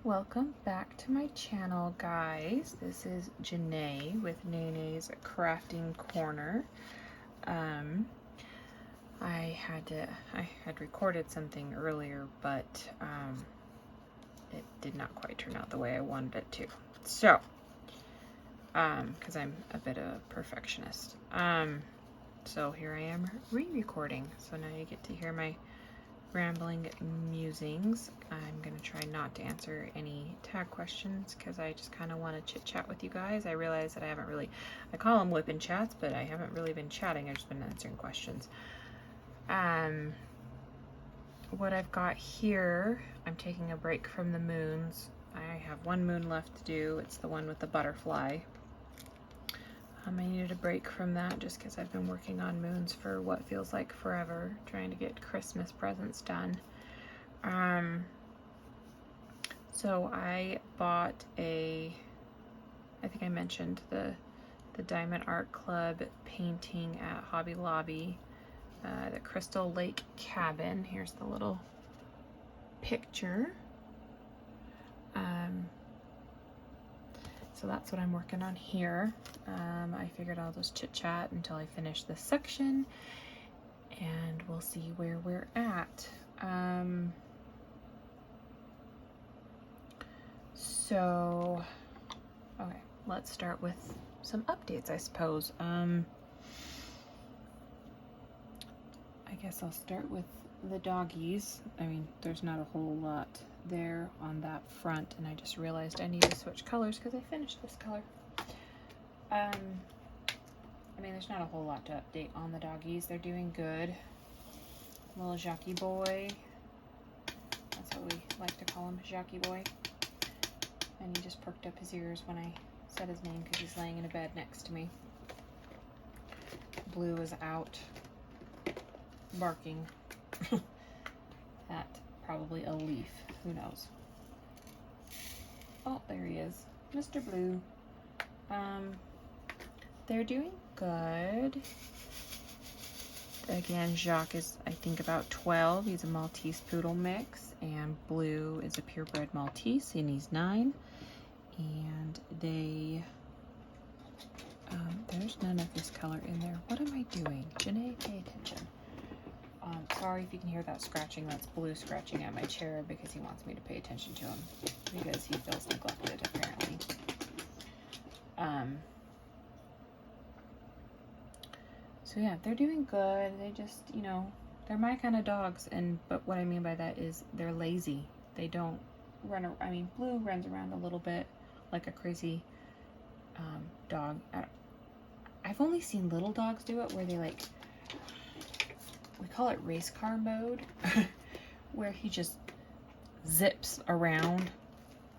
Welcome back to my channel, guys. This is Janae with Nene's Crafting Corner. I had recorded something earlier, but it did not quite turn out the way I wanted it to. So, because I'm a bit of a perfectionist. So here I am re-recording. So now you get to hear my rambling musings. I'm gonna try not to answer any tag questions because I just kind of want to chit chat with you guys. I realize that I call them whip and chats, but I haven't really been chatting. I've just been answering questions. What I've got here, I'm taking a break from the moons. I have one moon left to do. It's the one with the butterfly. I needed a break from that just because I've been working on moons for what feels like forever, trying to get Christmas presents done. So I bought I think I mentioned the Diamond Art Club painting at Hobby Lobby, the Crystal Lake Cabin. Here's the little picture. So that's what I'm working on here. I figured I'll just chit chat until I finish this section and we'll see where we're at. So, okay, let's start with some updates, I suppose. I guess I'll start with the doggies. I mean, there's not a whole lot there on that front, and I just realized I need to switch colors because I finished this color. I mean, there's not a whole lot to update on the doggies. They're doing good. Little Jackie boy. That's what we like to call him, Jackie boy. And he just perked up his ears when I said his name because he's laying in a bed next to me. Blue is out barking at probably a leaf. Who knows? Oh, there he is. Mr. Blue. They're doing good. Again, Jacques is, I think, about 12. He's a Maltese Poodle mix. And Blue is a purebred Maltese, and he's 9. And they... there's none of this color in there. What am I doing? Janae, pay attention. Sorry if you can hear that scratching. That's Blue scratching at my chair because he wants me to pay attention to him because he feels neglected, apparently. So yeah, they're doing good. They just, you know, they're my kind of dogs, but what I mean by that is they're lazy. They don't run. I mean, Blue runs around a little bit like a crazy dog. I've only seen little dogs do it where they we call it race car mode, where he just zips around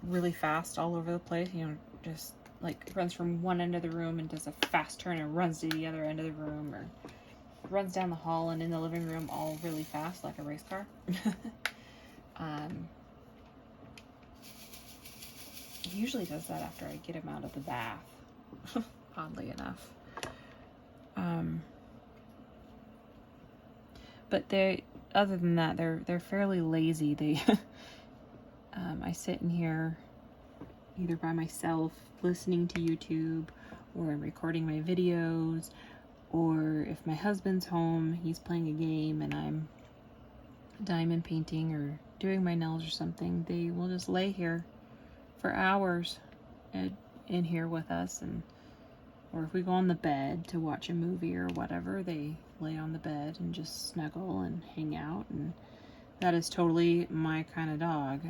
really fast all over the place, you know, just like runs from one end of the room and does a fast turn and runs to the other end of the room, or runs down the hall and in the living room all really fast like a race car. He usually does that after I get him out of the bath, oddly enough. But other than that, they're fairly lazy. They I sit in here either by myself listening to YouTube, or I'm recording my videos, or if my husband's home, he's playing a game and I'm diamond painting or doing my nails or something, they will just lay here for hours in here with us. Or if we go on the bed to watch a movie or whatever, they lay on the bed and just snuggle and hang out. And that is totally my kind of dog.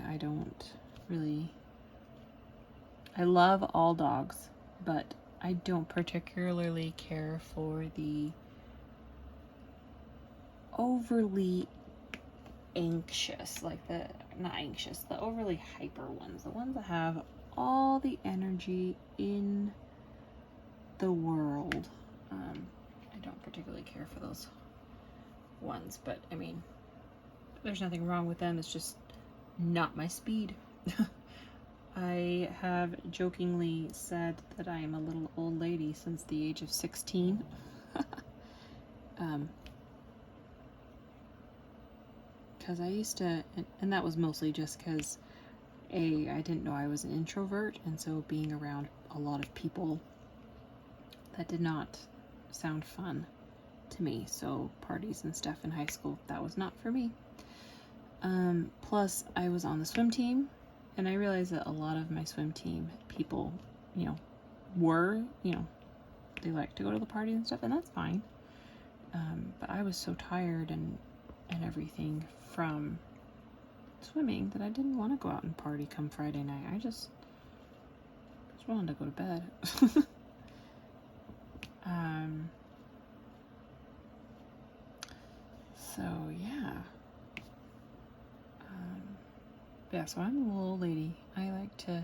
I love all dogs, but I don't particularly care for the overly anxious, the overly hyper ones, the ones that have all the energy in the world. I don't particularly care for those ones, but I mean, there's nothing wrong with them. It's just not my speed. I have jokingly said that I am a little old lady since the age of 16. Because I used to, and that was mostly just because I didn't know I was an introvert, and so being around a lot of people, that did not sound fun to me. So parties and stuff in high school, that was not for me. Plus I was on the swim team, and I realized that a lot of my swim team people, you know, were, you know, they like to go to the parties and stuff, and that's fine. But I was so tired and everything from swimming that I didn't want to go out and party come Friday night. I just wanted to go to bed. So yeah. Yeah, so I'm a little lady. I like to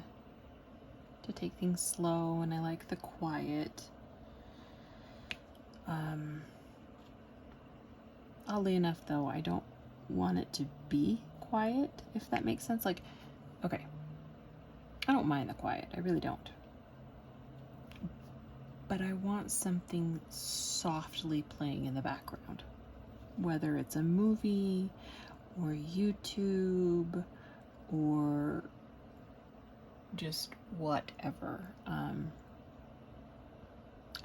take things slow, and I like the quiet. Oddly enough, though, I don't want it to be quiet, if that makes sense. Like, okay, I don't mind the quiet. I really don't. But I want something softly playing in the background. Whether it's a movie, or YouTube, or just whatever. I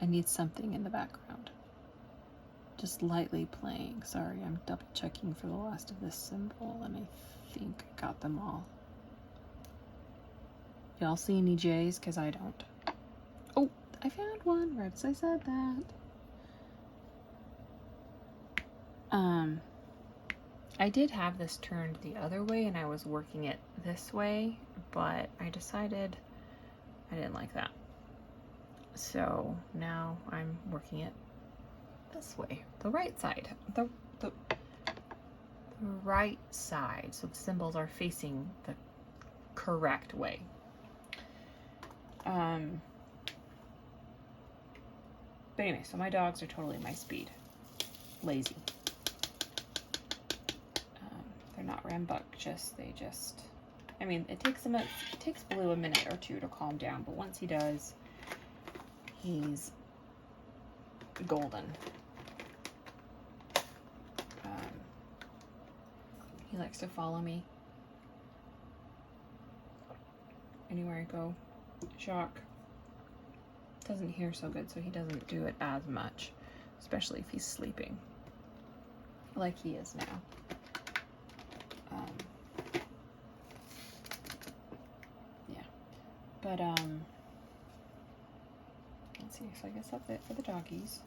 need something in the background. Just lightly playing. Sorry, I'm double checking for the last of this symbol, and I think I got them all. Y'all see any J's? Because I don't. Oh, I found one right as I said that. I did have this turned the other way, and I was working it this way, but I decided I didn't like that. So now I'm working it this way, the right side, the right side, so the symbols are facing the correct way. But anyway, so my dogs are totally my speed. Lazy. They're not rambunctious. They just, I mean, it takes Blue a minute or two to calm down, but once he does, he's golden. He likes to follow me anywhere I go. Jacques doesn't hear so good, so he doesn't do it as much, especially if he's sleeping, like he is now. Yeah, but let's see. So I guess that's it for the doggies.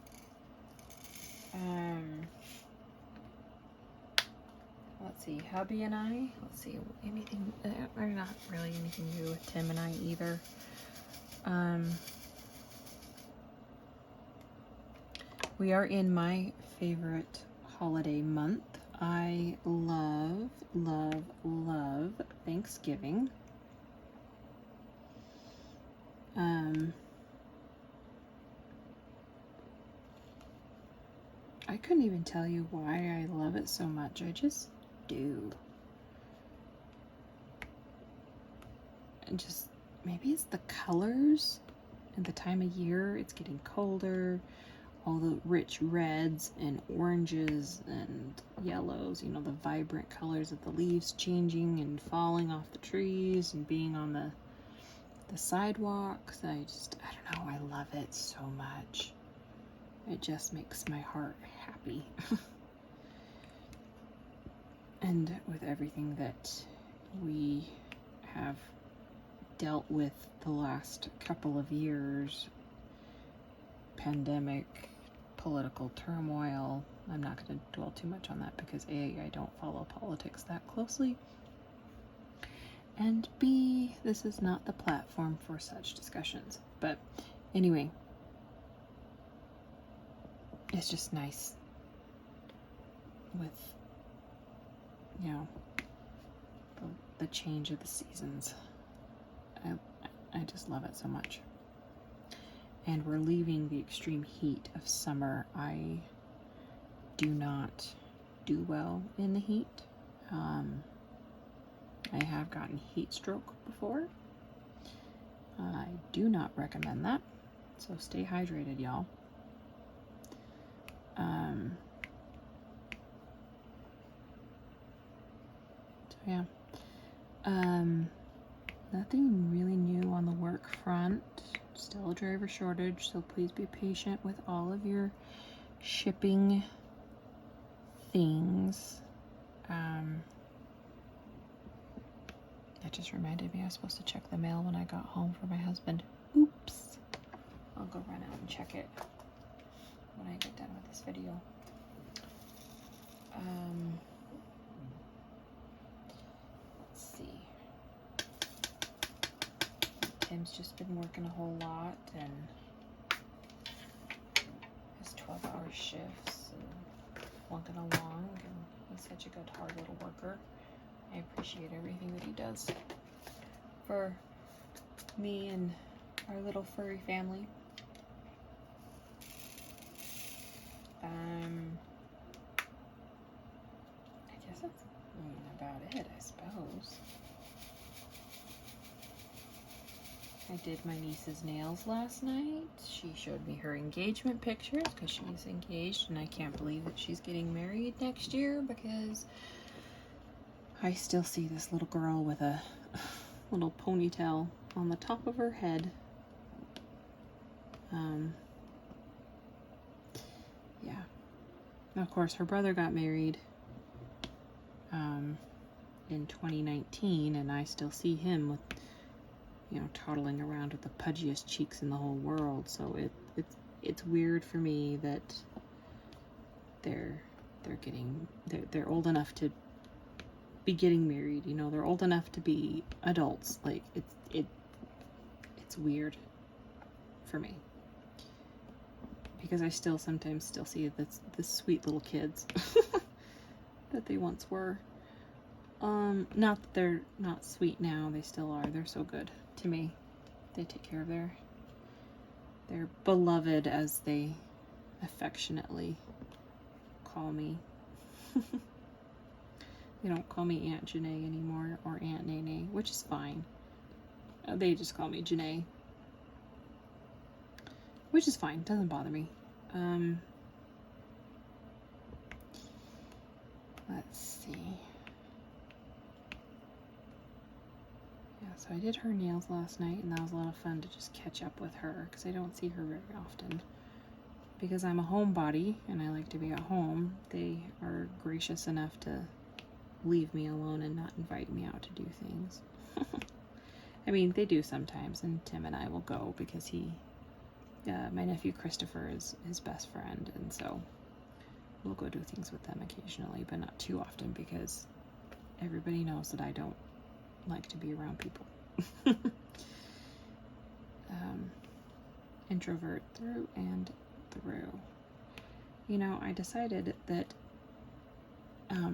Let's see, hubby and I, let's see, anything, or not really anything new with Tim and I either. We are in my favorite holiday month. I love, love, love Thanksgiving. I couldn't even tell you why I love it so much. I just do. And just, maybe it's the colors and the time of year. It's getting colder. All the rich reds and oranges and yellows, you know, the vibrant colors of the leaves changing and falling off the trees and being on the sidewalks. I don't know, I love it so much. It just makes my heart happy. And with everything that we have dealt with the last couple of years, pandemic, political turmoil, I'm not going to dwell too much on that because A, I don't follow politics that closely, and B, this is not the platform for such discussions. But anyway, it's just nice with, you know, the change of the seasons. I just love it so much. And we're leaving the extreme heat of summer. I do not do well in the heat. I have gotten heat stroke before. I do not recommend that. So stay hydrated, y'all. So yeah. Nothing really new on the work front. Still a driver shortage, so please be patient with all of your shipping things. That just reminded me I was supposed to check the mail when I got home for my husband. Oops. I'll go run out and check it when I get done with this video. Let's see. Tim's just been working a whole lot and his 12-hour shifts and flunking along, and he's such a good, hard little worker. I appreciate everything that he does for me and our little furry family. I guess that's about it, I suppose. I did my niece's nails last night. She showed me her engagement pictures because she's engaged, and I can't believe that she's getting married next year because I still see this little girl with a little ponytail on the top of her head. Yeah. Now, of course, her brother got married in 2019, and I still see him with, toddling around with the pudgiest cheeks in the whole world. So it's weird for me that they're old enough to be getting married. They're old enough to be adults. Like it's weird for me because I sometimes see the sweet little kids that they once were. Not that they're not sweet now, they still are. They're so good to me. They take care of their beloved, as they affectionately call me. They don't call me Aunt Janae anymore, or Aunt Nene, which is fine. They just call me Janae, which is fine. Doesn't bother me. Let's see. Yeah, so I did her nails last night, and that was a lot of fun to just catch up with her, because I don't see her very often. Because I'm a homebody, and I like to be at home, they are gracious enough to leave me alone and not invite me out to do things. I mean, they do sometimes, and Tim and I will go because my nephew Christopher is his best friend, and so we'll go do things with them occasionally, but not too often because everybody knows that I don't like to be around people. Introvert through and through. I decided that I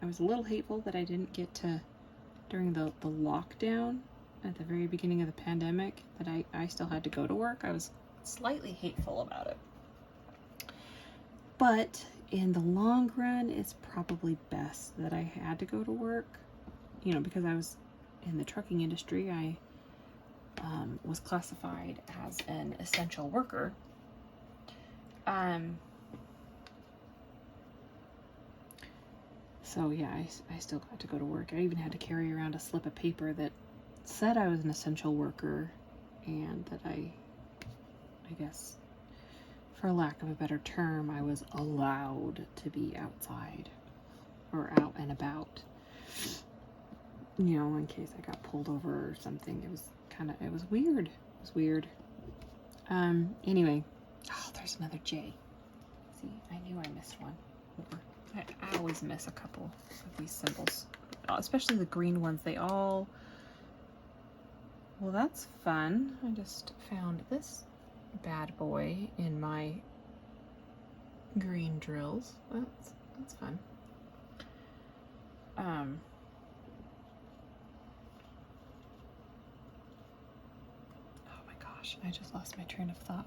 was a little hateful that I didn't get to, during the lockdown at the very beginning of the pandemic, that I still had to go to work. I was slightly hateful about it. But in the long run, it's probably best that I had to go to work, because I was in the trucking industry. I was classified as an essential worker. So yeah, I still got to go to work. I even had to carry around a slip of paper that said I was an essential worker, and that I guess, for lack of a better term, I was allowed to be outside or out and about, in case I got pulled over or something. It was weird. It was weird. Anyway, there's another J. See, I knew I missed one. I always miss a couple of these symbols, especially the green ones. Well, that's fun. I just found this bad boy in my green drills. That's fun. Oh my gosh, I just lost my train of thought.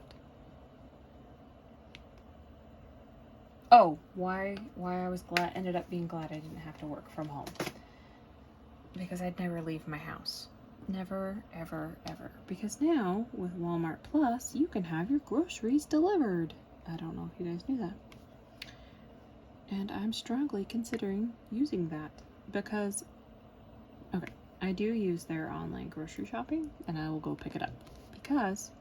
Oh, why I was ended up being glad I didn't have to work from home. Because I'd never leave my house. Never, ever, ever. Because now, with Walmart Plus, you can have your groceries delivered. I don't know if you guys knew that. And I'm strongly considering using that. Because, okay, I do use their online grocery shopping, and I will go pick it up because,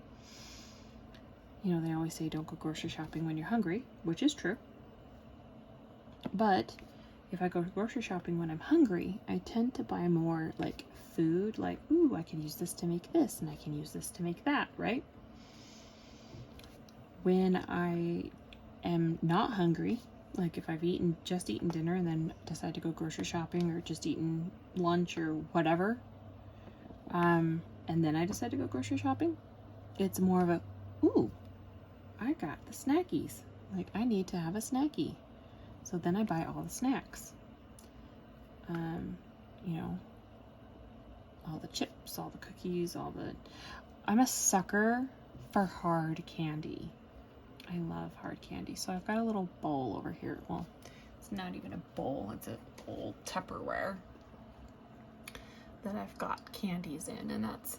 you know, they always say don't go grocery shopping when you're hungry, which is true. But if I go grocery shopping when I'm hungry, I tend to buy more like food, like, ooh, I can use this to make this, and I can use this to make that, right? When I am not hungry, like if I've just eaten dinner and then decide to go grocery shopping, or just eaten lunch or whatever, and then I decide to go grocery shopping, it's more of a, ooh, I got the snackies. Like, I need to have a snacky. So then I buy all the snacks. You know, all the chips, all the cookies, I'm a sucker for hard candy. I love hard candy. So I've got a little bowl over here. Well, it's not even a bowl, it's an old Tupperware that I've got candies in, and that's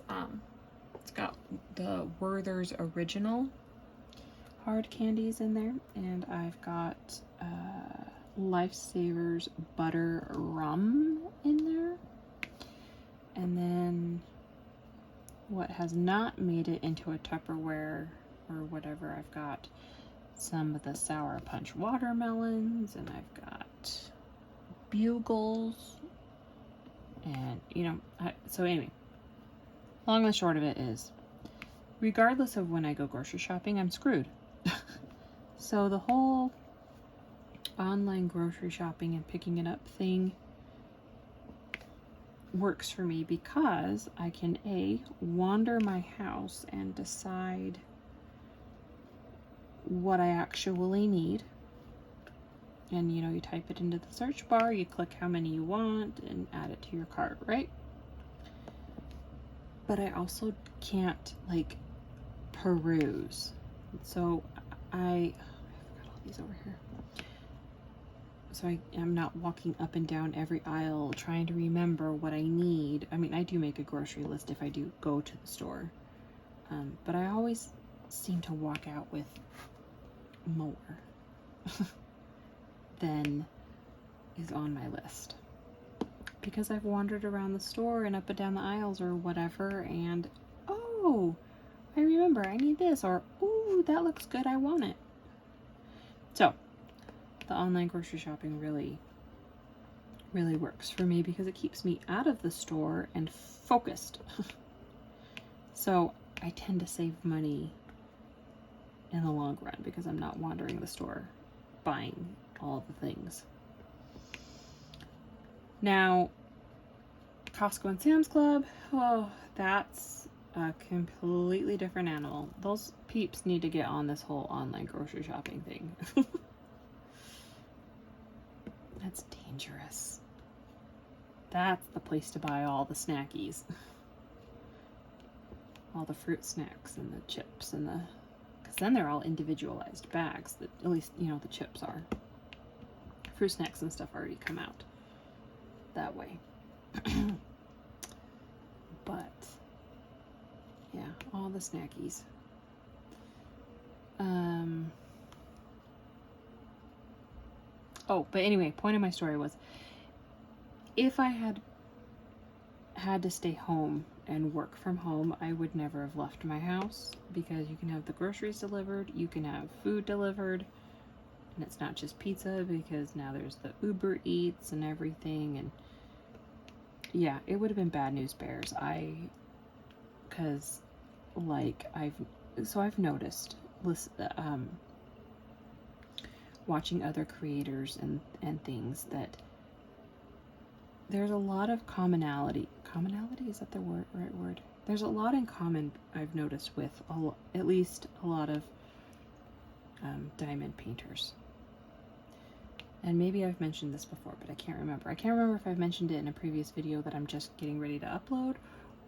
it's got the Werther's Original hard candies in there, and I've got Lifesavers Butter Rum in there, and then what has not made it into a Tupperware or whatever, I've got some of the Sour Punch watermelons, and I've got Bugles, and you know, so anyway, long and short of it is, regardless of when I go grocery shopping, I'm screwed. So the whole online grocery shopping and picking it up thing works for me because I can wander my house and decide what I actually need. And you know, you type it into the search bar, you click how many you want and add it to your cart, right? But I also can't like peruse. So I've got all these over here. So I'm not walking up and down every aisle trying to remember what I need. I mean, I do make a grocery list if I do go to the store. But I always seem to walk out with more than is on my list. Because I've wandered around the store and up and down the aisles or whatever, and oh, I remember I need this, or ooh, that looks good, I want it. So the online grocery shopping really works for me because it keeps me out of the store and focused. So I tend to save money in the long run because I'm not wandering the store buying all the things. Now, Costco and Sam's Club, oh, that's a completely different animal. Those peeps need to get on this whole online grocery shopping thing. That's dangerous. That's the place to buy all the snackies. All the fruit snacks and the chips and because then they're all individualized bags, that at least, you know, the chips are. Fruit snacks and stuff already come out that way. But yeah, all the snackies. Oh, but anyway, point of my story was, if I had to stay home and work from home, I would never have left my house, because you can have the groceries delivered, you can have food delivered, and it's not just pizza, because now there's the Uber Eats and everything, and yeah, it would have been bad news bears. Because like I've noticed, watching other creators and things, that there's a lot of commonality, is that the right word? There's a lot in common, I've noticed, with at least a lot of diamond painters. And maybe I've mentioned this before, but I can't remember. I can't remember if I've mentioned it in a previous video that I'm just getting ready to upload,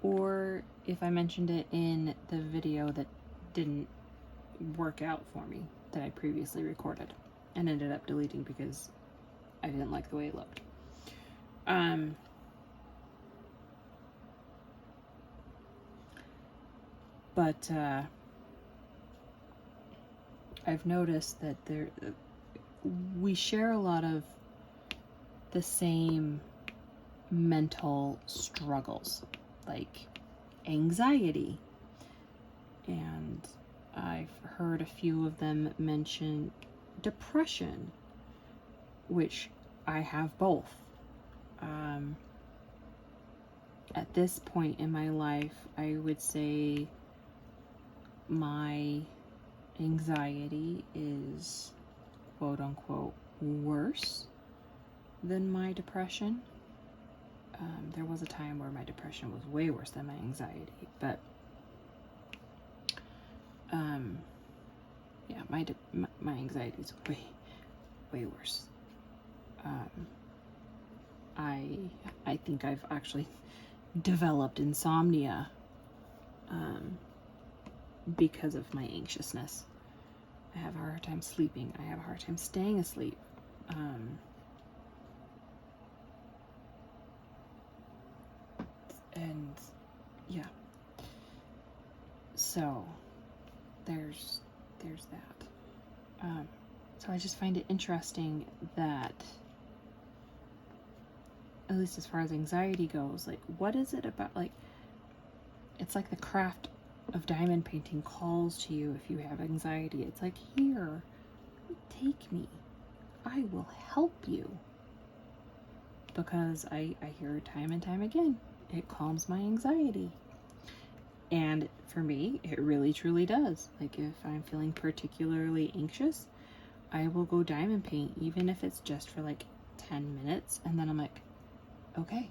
or if I mentioned it in the video that didn't work out for me, that I previously recorded and ended up deleting because I didn't like the way it looked. But I've noticed that we share a lot of the same mental struggles, like anxiety. And I've heard a few of them mention depression, which I have both. At this point in my life, I would say my anxiety is quote unquote worse than my depression. There was a time where my depression was way worse than my anxiety, but yeah, my anxiety is way worse. I think I've actually developed insomnia because of my anxiousness. I have a hard time sleeping. I have a hard time staying asleep. And yeah, so there's that. So I just find it interesting that, at least as far as anxiety goes, like, what is it about, like, it's like the craft of diamond painting calls to you if you have anxiety. It's like, here, take me. I will help you. Because I hear it time and time again. It calms my anxiety. And for me, it really truly does. Like, if I'm feeling particularly anxious, I will go diamond paint, even if it's just for like 10 minutes. And then I'm like, okay,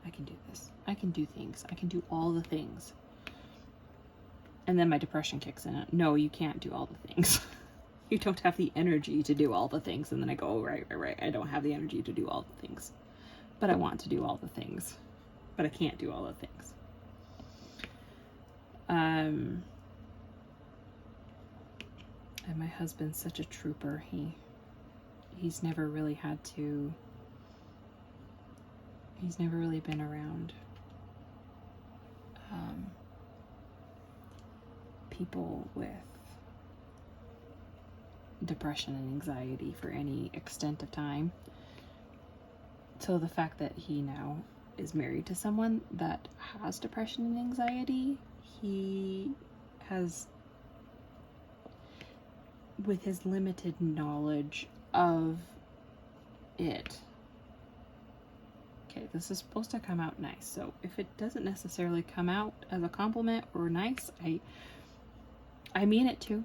I can do this. I can do things. I can do all the things. And then my depression kicks in. No, you can't do all the things. You don't have the energy to do all the things. And then I go, oh, right. I don't have the energy to do all the things. But I want to do all the things. But I can't do all the things. And my husband's such a trooper. He's never really had to... He's never really been around people with depression and anxiety for any extent of time. So the fact that he now is married to someone that has depression and anxiety, he has, with his limited knowledge of it, okay, this is supposed to come out nice, so if it doesn't necessarily come out as a compliment or nice, I mean it to.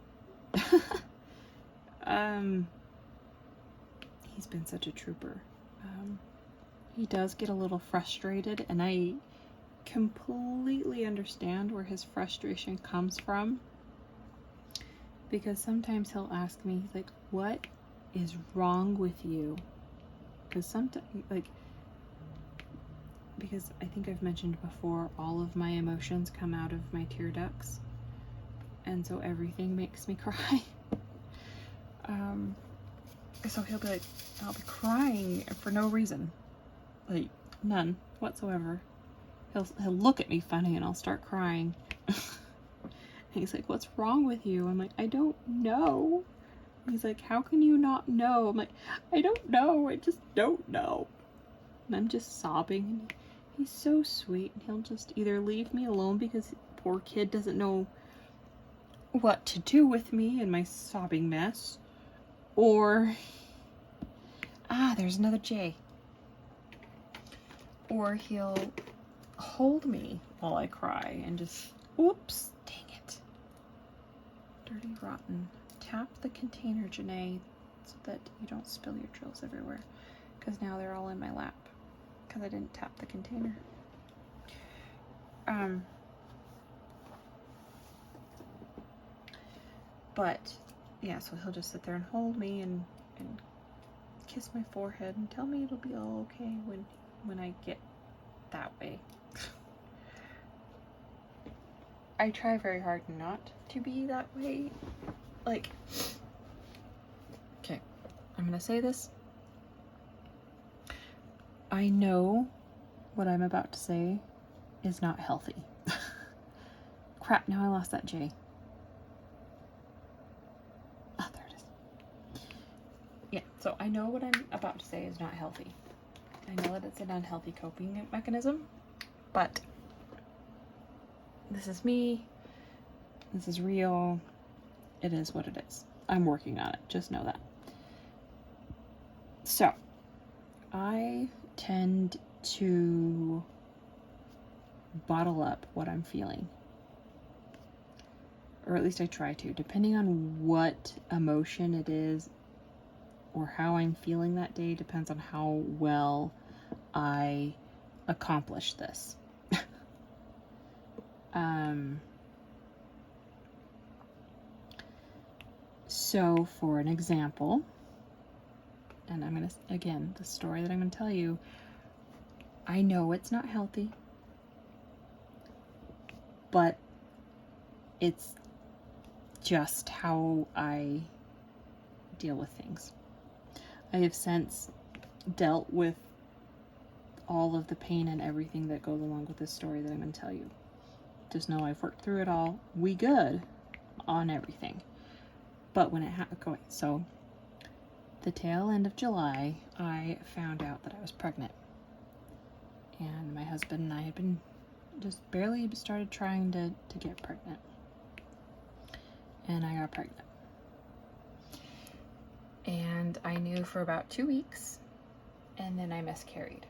He's been such a trooper. He does get a little frustrated, and I completely understand where his frustration comes from, because sometimes he'll ask me, he's like, what is wrong with you? Because sometimes, like, because I think I've mentioned before, all of my emotions come out of my tear ducts, and so everything makes me cry. So he'll be like, I'll be crying for no reason, like none whatsoever. He'll look at me funny, and I'll start crying. And he's like, what's wrong with you? I'm like, I don't know. He's like, how can you not know? I'm like, I don't know. I just don't know. And I'm just sobbing. And he's so sweet. And he'll just either leave me alone because the poor kid doesn't know what to do with me and my sobbing mess. Or, there's another J. Or he'll hold me while I cry and just, oops, dang it. Dirty rotten. Tap the container, Janae, so that you don't spill your drills everywhere. Because now they're all in my lap. Because I didn't tap the container. But, yeah, so he'll just sit there and hold me and kiss my forehead and tell me it'll be all okay when I get that way. I try very hard not to be that way. Like, okay, I'm gonna say this. I know what I'm about to say is not healthy. Crap, now I lost that J. Oh, there it is. Yeah, so I know what I'm about to say is not healthy. I know that it's an unhealthy coping mechanism, but this is me. This is real. It is what it is. I'm working on it. Just know that. So, I tend to bottle up what I'm feeling. Or at least I try to, depending on what emotion it is or how I'm feeling that day, depends on how well I accomplish this. So for an example, and I'm going to, again, the story that I'm going to tell you, I know it's not healthy, but it's just how I deal with things. I have since dealt with all of the pain and everything that goes along with this story that I'm going to tell you. Just know I've worked through it all. We good on everything. But when it happened, so the tail end of July, I found out that I was pregnant. And my husband and I had been just barely started trying to get pregnant. And I got pregnant. And I knew for about 2 weeks, and then I miscarried.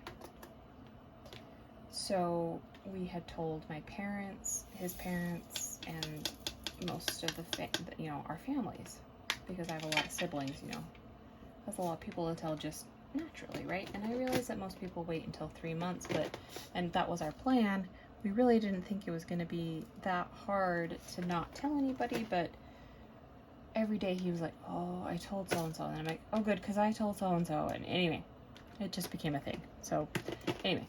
So we had told my parents, his parents, and most of our families, because I have a lot of siblings, that's a lot of people to tell just naturally, right? And I realized that most people wait until 3 months, and that was our plan. We really didn't think it was going to be that hard to not tell anybody, but every day he was like, oh, I told so-and-so, and I'm like, oh good, because I told so-and-so, and anyway, it just became a thing. So anyway,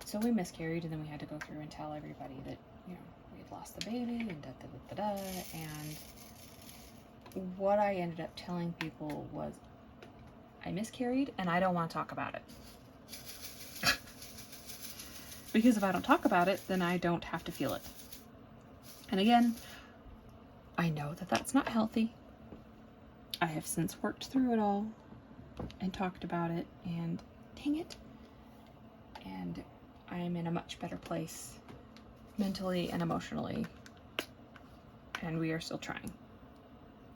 so we miscarried, and then we had to go through and tell everybody that, we had lost the baby, and da-da-da-da-da, and what I ended up telling people was, I miscarried, and I don't want to talk about it. Because if I don't talk about it, then I don't have to feel it. And again, I know that that's not healthy. I have since worked through it all and talked about it, and dang it. And I'm in a much better place mentally and emotionally, and we are still trying.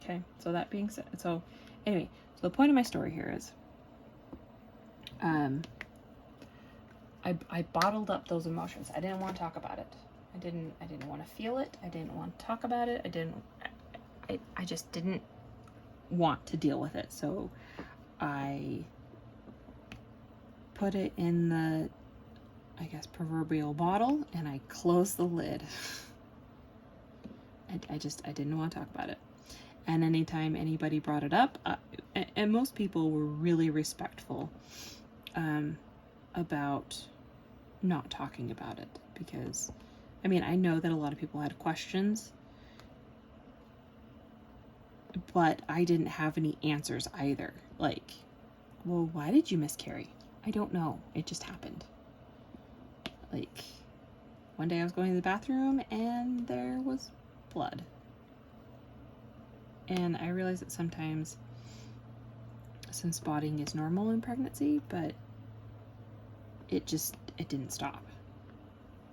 Okay, so that being said, so the point of my story here is, I bottled up those emotions. I didn't want to talk about it. I didn't want to feel it. I didn't want to talk about it. I just didn't want to deal with it. So I put it in the, I guess, proverbial bottle, and I closed the lid. I didn't want to talk about it. And anytime anybody brought it up, and most people were really respectful about not talking about it, because I know that a lot of people had questions, but I didn't have any answers either. Like, well, why did you miscarry? I don't know. It just happened. Like, one day I was going to the bathroom and there was blood. And I realized that sometimes some spotting is normal in pregnancy, but it didn't stop.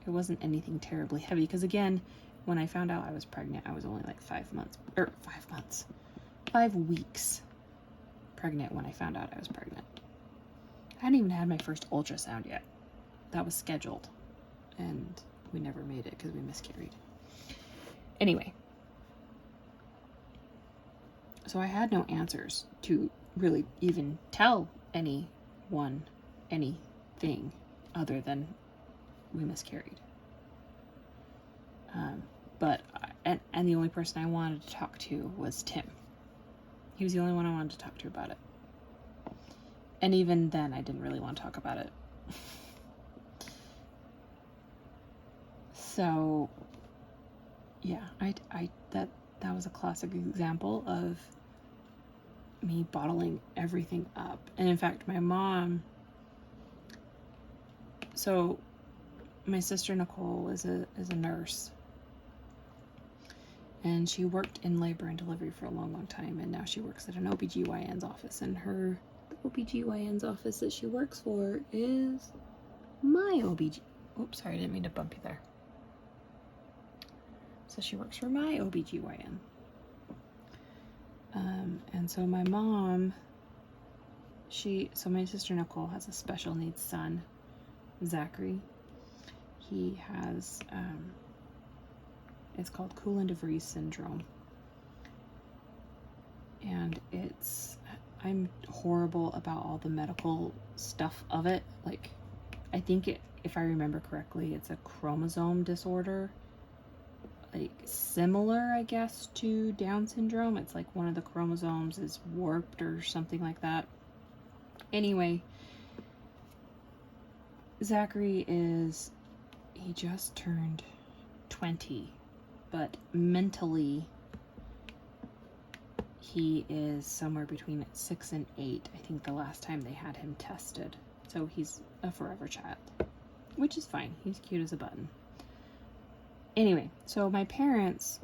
It wasn't anything terribly heavy, because again, when I found out I was pregnant, I was only like 5 weeks pregnant when I found out I was pregnant. I hadn't even had my first ultrasound yet. That was scheduled, and we never made it because we miscarried. Anyway, so I had no answers to really even tell anyone anything other than we miscarried. And the only person I wanted to talk to was Tim. He was the only one I wanted to talk to about it. And even then, I didn't really want to talk about it. So, yeah, that was a classic example of me bottling everything up. And in fact, my mom, so my sister Nicole is a nurse, and she worked in labor and delivery for a long time, and now she works at an OBGYN's office, and her the OBGYN's office that she works for is my OBG. Oops, sorry, I didn't mean to bump you there. So she works for my OBGYN. And so my mom, so my sister Nicole has a special needs son, Zachary. He has, it's called Coulant-de-Vries syndrome. And I'm horrible about all the medical stuff of it. Like, I think if I remember correctly, it's a chromosome disorder. Like, similar, I guess, to Down syndrome. It's like one of the chromosomes is warped or something like that. Anyway, Zachary he just turned 20, but mentally, he is somewhere between 6 and 8. I think the last time they had him tested. So he's a forever child, which is fine. He's cute as a button. Anyway, so my parents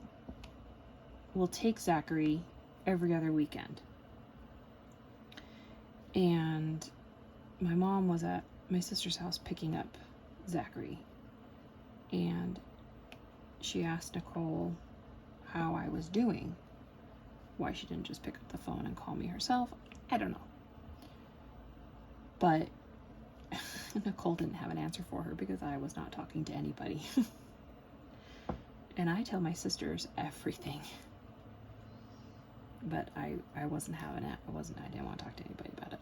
will take Zachary every other weekend. And my mom was at my sister's house picking up Zachary. And she asked Nicole how I was doing. Why she didn't just pick up the phone and call me herself, I don't know. But Nicole didn't have an answer for her because I was not talking to anybody. And I tell my sisters everything. But I wasn't having it. I didn't want to talk to anybody about it.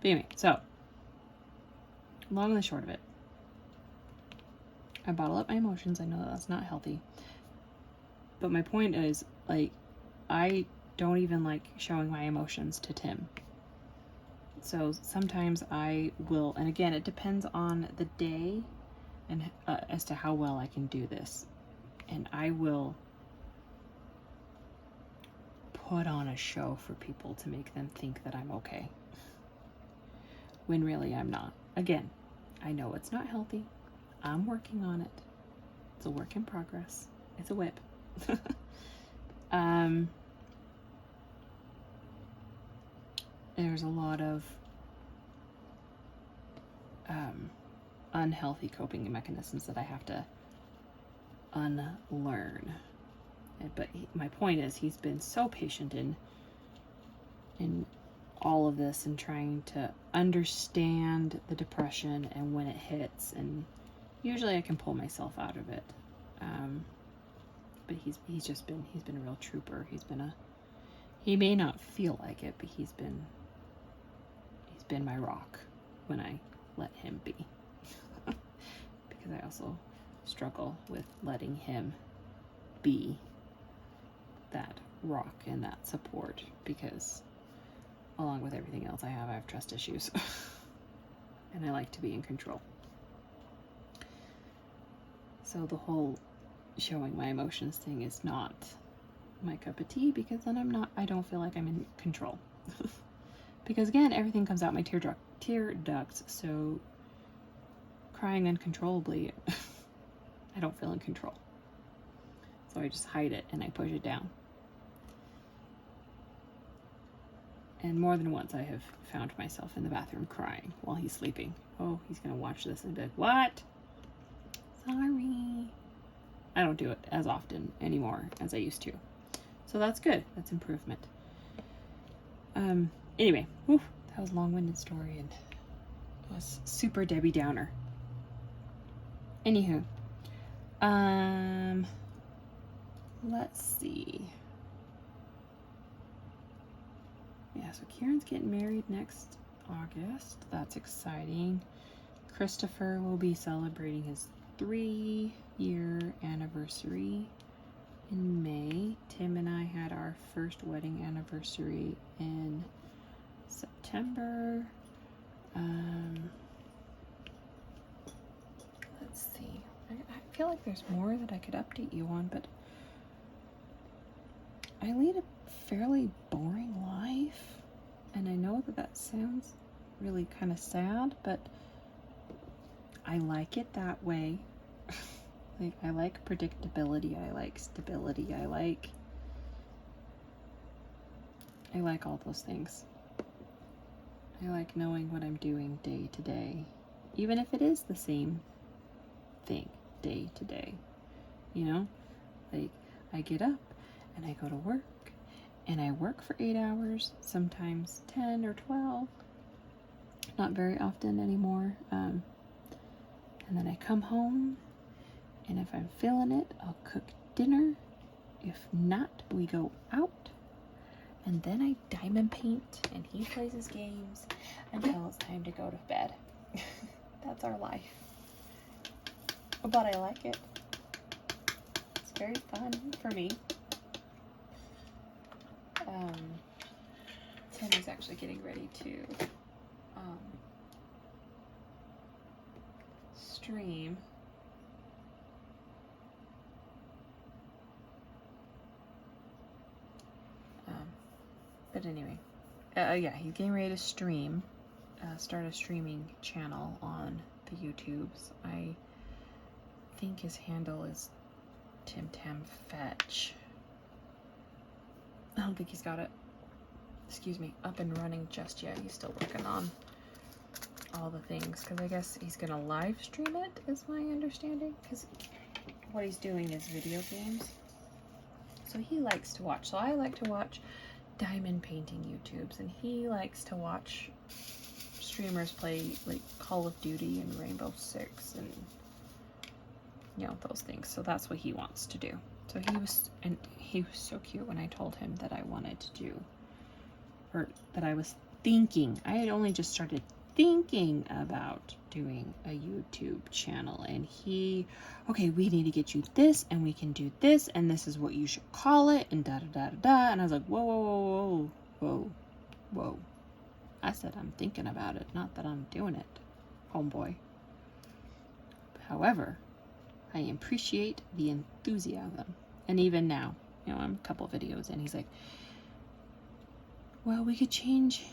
But anyway, so long and the short of it, I bottle up my emotions. I know that's not healthy. But my point is, like, I don't even like showing my emotions to Tim. So sometimes I will, and again, it depends on the day and as to how well I can do this. And I will put on a show for people to make them think that I'm okay, when really I'm not. Again, I know it's not healthy. I'm working on it. It's a work in progress. It's a whip. There's a lot of unhealthy coping mechanisms that I have to unlearn. But my point is, he's been so patient in all of this and trying to understand the depression and when it hits, and usually I can pull myself out of it. But he's been a real trooper. He may not feel like it, but he's been my rock when I let him be. Because I also struggle with letting him be that rock and that support, because along with everything else I have trust issues. And I like to be in control. So the whole showing my emotions thing is not my cup of tea, because then I don't feel like I'm in control. Because again, everything comes out my tear ducts, so crying uncontrollably, I don't feel in control. So I just hide it and I push it down. And more than once I have found myself in the bathroom crying while he's sleeping. Oh, he's gonna watch this and be like, what? Sorry. I don't do it as often anymore as I used to. So that's good. That's improvement. Anyway, that was a long-winded story and it was super Debbie Downer. Anywho, let's see. Yeah, so Kieran's getting married next August. That's exciting. Christopher will be celebrating his 3-year anniversary in May. Tim and I had our first wedding anniversary in September. Let's see. I feel like there's more that I could update you on, but I lead a fairly boring life, and I know that sounds really kind of sad, but I like it that way. Like, I like predictability, I like stability, I like all those things. I like knowing what I'm doing day to day, even if it is the same thing day to day. You know, like I get up and I go to work and I work for 8 hours, sometimes 10 or 12, not very often anymore. And then I come home, and if I'm feeling it, I'll cook dinner. If not, we go out, and then I diamond paint, and he plays his games until it's time to go to bed. That's our life. But I like it. It's very fun for me. Tim is actually getting ready to stream. But anyway, yeah, he's getting ready to stream, start a streaming channel on the YouTubes. I think his handle is TimTamFetch. I don't think he's got it, excuse me, up and running just yet. He's still working on all the things, because I guess he's gonna live stream it, is my understanding, because what he's doing is video games. So he likes to watch. So I like to watch diamond painting YouTubes, and he likes to watch streamers play like Call of Duty and Rainbow Six and, you know, those things. So that's what he wants to do. So he was so cute when I told him that I wanted to do, or that I was thinking, I had only just started thinking about doing a YouTube channel, and okay, we need to get you this, and we can do this, and this is what you should call it, and da da da da da. And I was like, whoa, whoa, whoa, whoa, whoa, whoa. I said I'm thinking about it, not that I'm doing it, homeboy. However, I appreciate the enthusiasm. And even now, you know, I'm a couple videos in, he's like, well, we could change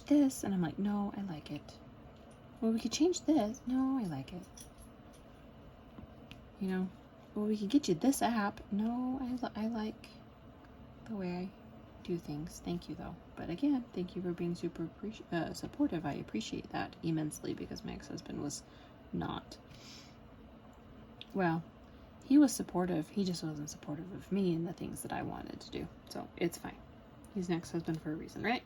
this. And I'm like, no, I like it. Well, we could change this. No, I like it. You know, well, we could get you this app. No, I like the way I do things. Thank you, though. But again, thank you for being super supportive. I appreciate that immensely, because my ex-husband was not. Well, he was supportive. He just wasn't supportive of me and the things that I wanted to do. So it's fine. He's an ex-husband for a reason, right?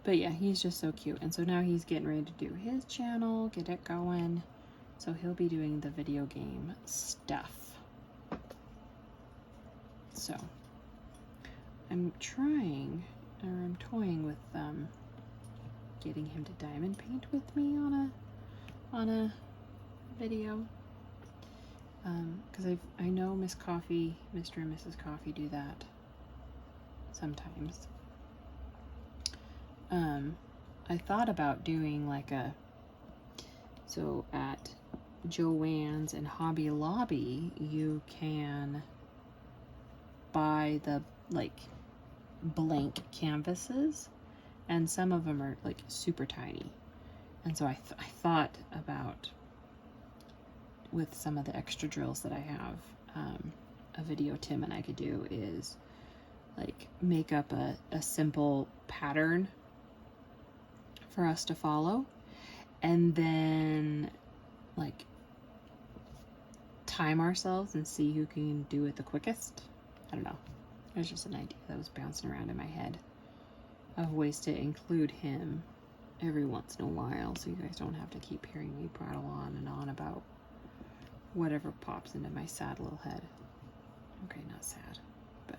But yeah, he's just so cute. And so now he's getting ready to do his channel, get it going. So he'll be doing the video game stuff. So I'm toying with getting him to diamond paint with me on a video. Because I know Mr. and Mrs. Coffee do that sometimes. I thought about doing like so at Joann's and Hobby Lobby, you can buy the like blank canvases, and some of them are like super tiny. And so I thought about, with some of the extra drills that I have, a video Tim and I could do is like make up a simple pattern for us to follow, and then like time ourselves and see who can do it the quickest. I don't know. It was just an idea that was bouncing around in my head of ways to include him every once in a while, so you guys don't have to keep hearing me prattle on and on about whatever pops into my sad little head. Okay, not sad, but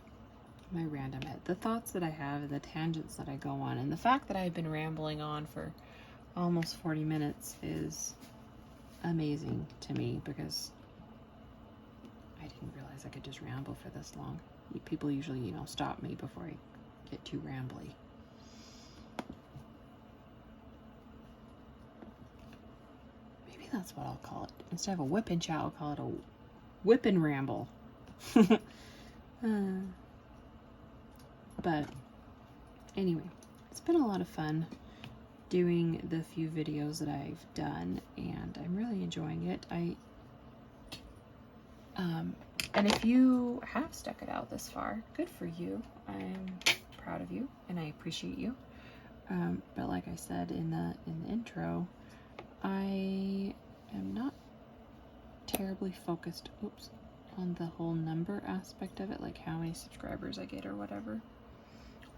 my random head. The thoughts that I have and the tangents that I go on, and the fact that I've been rambling on for almost 40 minutes is amazing to me, because I didn't realize I could just ramble for this long. People usually, you know, stop me before I get too rambly. Maybe that's what I'll call it. Instead of a whip and chat, I'll call it a whip and ramble. But anyway, it's been a lot of fun doing the few videos that I've done, and I'm really enjoying it. And if you have stuck it out this far, good for you. I'm proud of you, and I appreciate you. But like I said in the intro, I am not terribly focused, on the whole number aspect of it, like how many subscribers I get or whatever.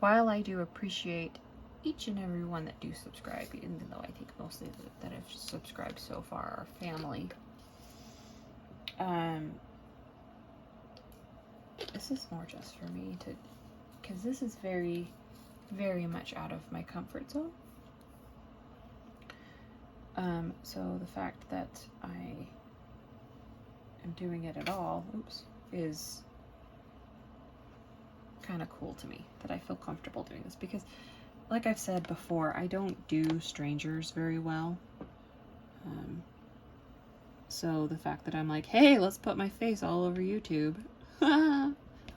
While I do appreciate each and every one that do subscribe, even though I think mostly that have subscribed so far are family. This is more just for me to, because this is very, very much out of my comfort zone. So the fact that I am doing it at all, is kind of cool to me, that I feel comfortable doing this, because like I've said before, I don't do strangers very well. So the fact that I'm like, hey, let's put my face all over YouTube.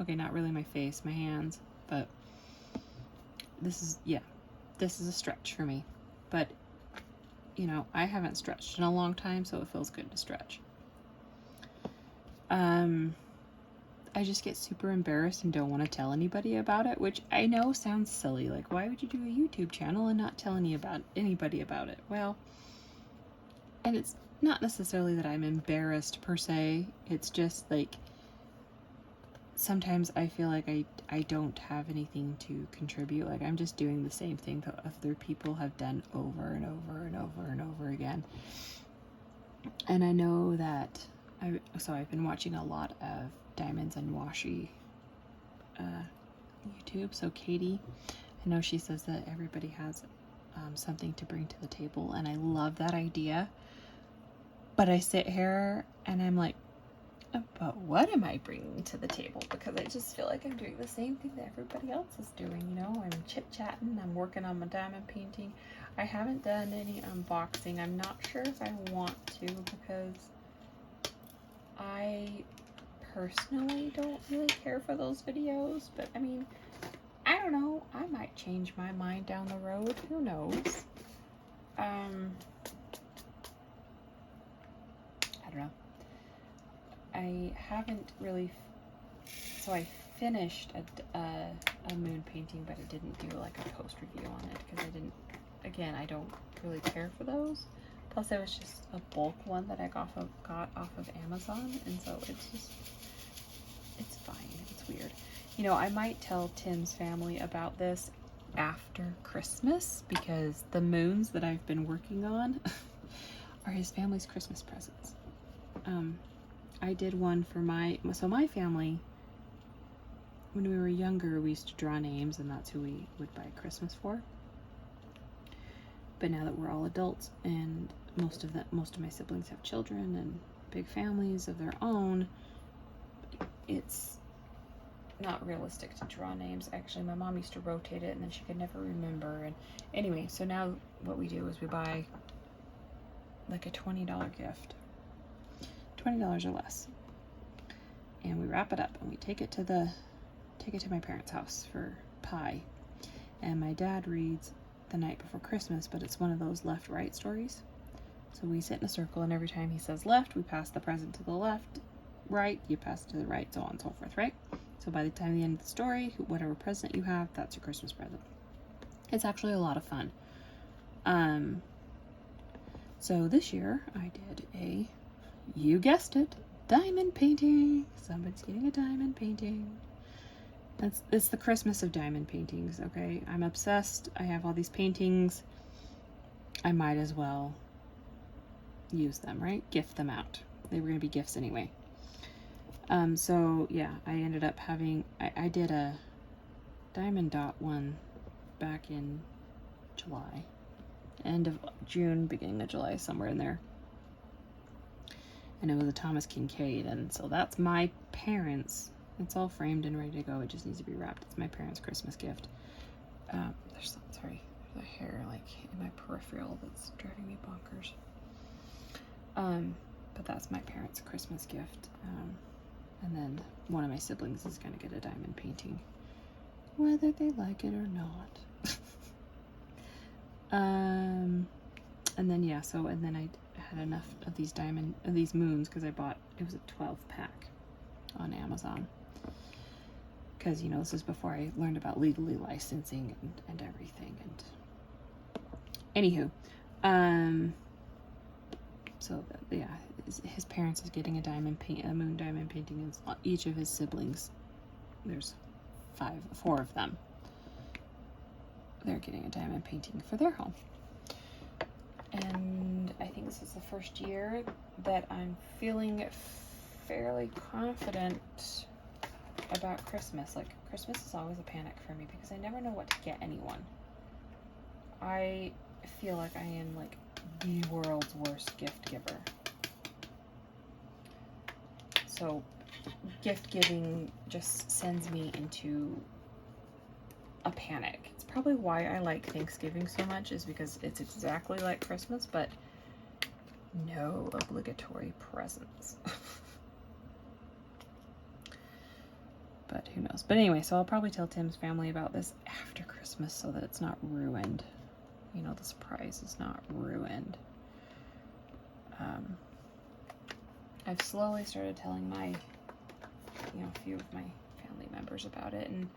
Okay, not really my face, my hands, but this is a stretch for me. But, you know, I haven't stretched in a long time, so it feels good to stretch. I just get super embarrassed and don't want to tell anybody about it, which I know sounds silly. Like, why would you do a YouTube channel and not tell anybody about it? Well, and it's not necessarily that I'm embarrassed per se. It's just like, sometimes I feel like I don't have anything to contribute. Like, I'm just doing the same thing that other people have done over and over and over and over again. And I know that I've been watching a lot of Diamonds and Washi YouTube. So Katie, I know she says that everybody has something to bring to the table, and I love that idea. But I sit here and I'm like, but what am I bringing to the table? Because I just feel like I'm doing the same thing that everybody else is doing, you know? I'm chit-chatting, I'm working on my diamond painting. I haven't done any unboxing. I'm not sure if I want to, because I personally don't really care for those videos. But I mean, I don't know, I might change my mind down the road, who knows? I don't know. I haven't really, so I finished a moon painting, but I didn't do like a post review on it, because I don't really care for those. Plus it was just a bulk one that I got off of Amazon, and so it's fine, it's weird. You know, I might tell Tim's family about this after Christmas, because the moons that I've been working on are his family's Christmas presents. I did one for my family. When we were younger, we used to draw names, and that's who we would buy Christmas for. But now that we're all adults, and most of my siblings have children and big families of their own, it's not realistic to draw names. Actually, my mom used to rotate it, and then she could never remember. And anyway, so now what we do is we buy like a $20 gift. $20 or less, and we wrap it up and we take it to my parents' house for pie. And my dad reads The Night Before Christmas, but it's one of those left-right stories. So we sit in a circle, and every time he says left, we pass the present to the left. Right, you pass it to the right, so on and so forth, right? So by the time the end of the story, whatever present you have, that's your Christmas present. It's actually a lot of fun. So this year I did you guessed it, diamond painting. Somebody's getting a diamond painting. It's the Christmas of diamond paintings, okay? I'm obsessed. I have all these paintings. I might as well use them, right? Gift them out. They were going to be gifts anyway. So yeah, I ended up having, I did a diamond dot one back in July. End of June, beginning of July, somewhere in there. And it was a Thomas Kincaid, and so that's my parents'. It's all framed and ready to go. It just needs to be wrapped. It's my parents' Christmas gift. There's a hair like in my peripheral that's driving me bonkers. But that's my parents' Christmas gift. And then one of my siblings is gonna get a diamond painting, whether they like it or not. And then yeah, and then I had enough of these moons, because it was a 12-pack on Amazon, because, you know, this is before I learned about legally licensing and everything, and Anywho, so yeah, his parents is getting a moon diamond painting. And each of his siblings, there's 4 of them. They're getting a diamond painting for their home. And I think this is the first year that I'm feeling fairly confident about Christmas. Like, Christmas is always a panic for me because I never know what to get anyone. I feel like I am like the world's worst gift giver. So gift giving just sends me into a panic. It's probably why I like Thanksgiving so much, is because it's exactly like Christmas, but no obligatory presents. But who knows? But anyway, so I'll probably tell Tim's family about this after Christmas so that it's not ruined. You know, the surprise is not ruined. I've slowly started telling my, a few of my family members about it, and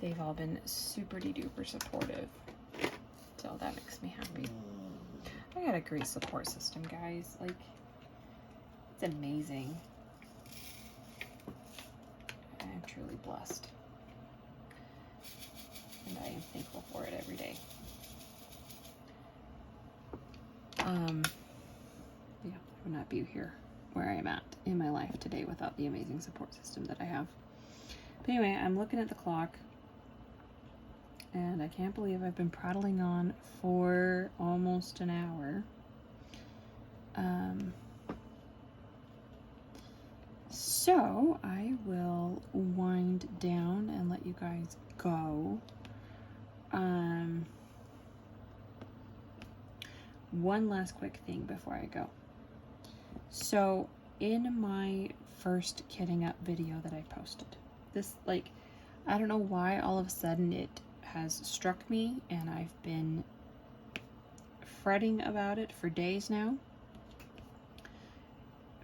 they've all been super duper supportive. So that makes me happy. I got a great support system, guys. Like, it's amazing. I'm truly blessed. And I am thankful for it every day. Yeah, I would not be here where I am at in my life today without the amazing support system that I have. But anyway, I'm looking at the clock, and I can't believe I've been prattling on for almost an hour. So I will wind down and let you guys go. One last quick thing before I go. So in my first kitting up video that I posted, this, like, I don't know why all of a sudden it has struck me, and I've been fretting about it for days now.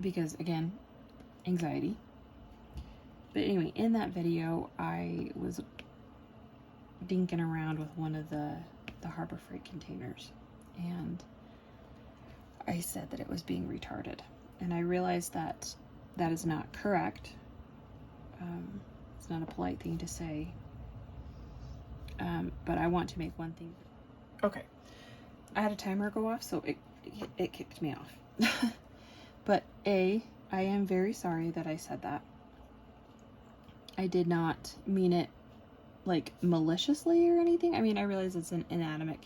Because, again, anxiety. But anyway, in that video, I was dinking around with one of the Harbor Freight containers, and I said that it was being retarded. And I realized that that is not correct. It's not a polite thing to say. But I want to make one thing. Okay. I had a timer go off, so it kicked me off. But I am very sorry that I said that. I did not mean it like maliciously or anything. I mean, I realize it's an inanimate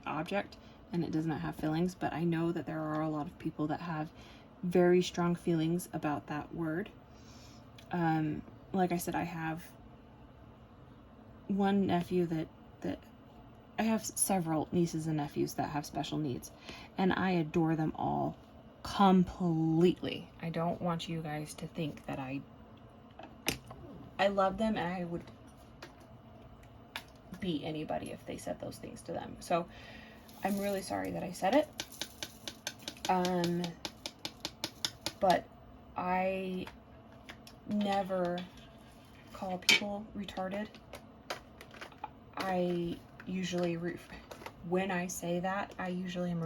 object and it does not have feelings, but I know that there are a lot of people that have very strong feelings about that word. Like I said, I have one nephew that I have several nieces and nephews that have special needs, and I adore them all completely. I don't want you guys to think that I love them, and I would beat anybody if they said those things to them. So I'm really sorry that I said it. But I never call people retarded. I usually, when I say that, I usually am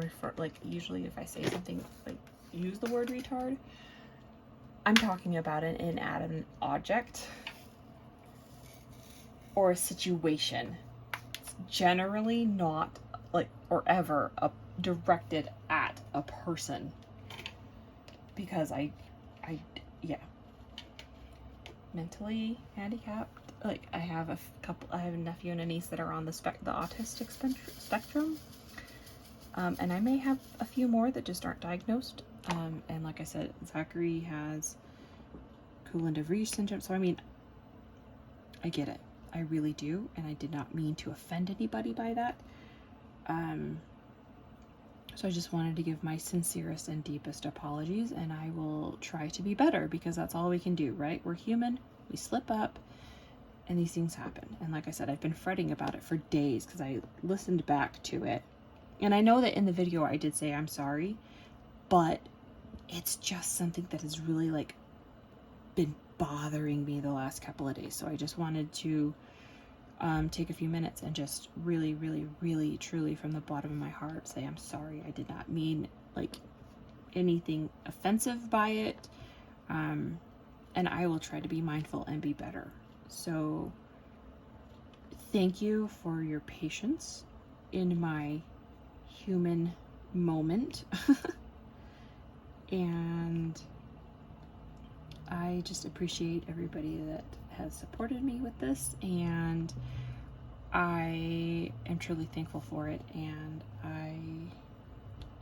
usually if I say something like, use the word retard, I'm talking about an inanimate object or a situation. It's generally not or ever directed at a person, because yeah, mentally handicapped. Like, I have a nephew and a niece that are on the autistic spectrum, and I may have a few more that just aren't diagnosed. And like I said, Zachary has Coulin-de-Vries syndrome. So I mean, I get it. I really do, and I did not mean to offend anybody by that. So I just wanted to give my sincerest and deepest apologies, and I will try to be better, because that's all we can do, right? We're human, we slip up, and these things happen. And like I said, I've been fretting about it for days because I listened back to it. And I know that in the video I did say I'm sorry, but it's just something that has really been bothering me the last couple of days. So I just wanted to take a few minutes and just really, really, really, truly from the bottom of my heart say, I'm sorry. I did not mean like anything offensive by it. And I will try to be mindful and be better. So thank you for your patience in my human moment. And I just appreciate everybody that has supported me with this, and I am truly thankful for it, and I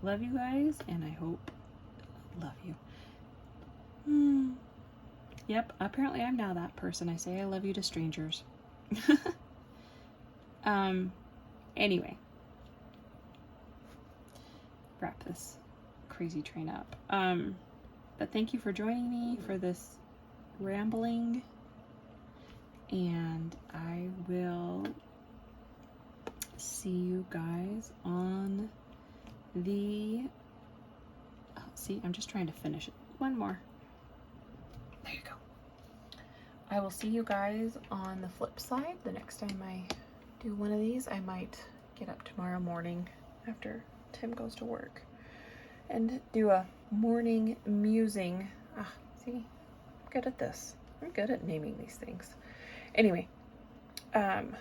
love you guys, and I hope love you. Yep, apparently I'm now that person. I say I love you to strangers. Anyway, wrap this crazy train up. But thank you for joining me for this rambling, and I will see you guys on the, see, I'm just trying to finish it. One more. There you go. I will see you guys on the flip side. The next time I do one of these, I might get up tomorrow morning after Tim goes to work and do a morning musing. See, I'm good at this. I'm good at naming these things. Anyway, you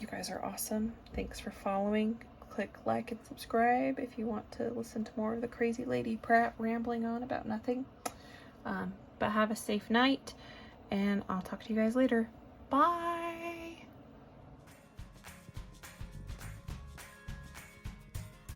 guys are awesome. Thanks for following. Click like and subscribe if you want to listen to more of the crazy lady Pratt rambling on about nothing. But have a safe night, and I'll talk to you guys later. Bye.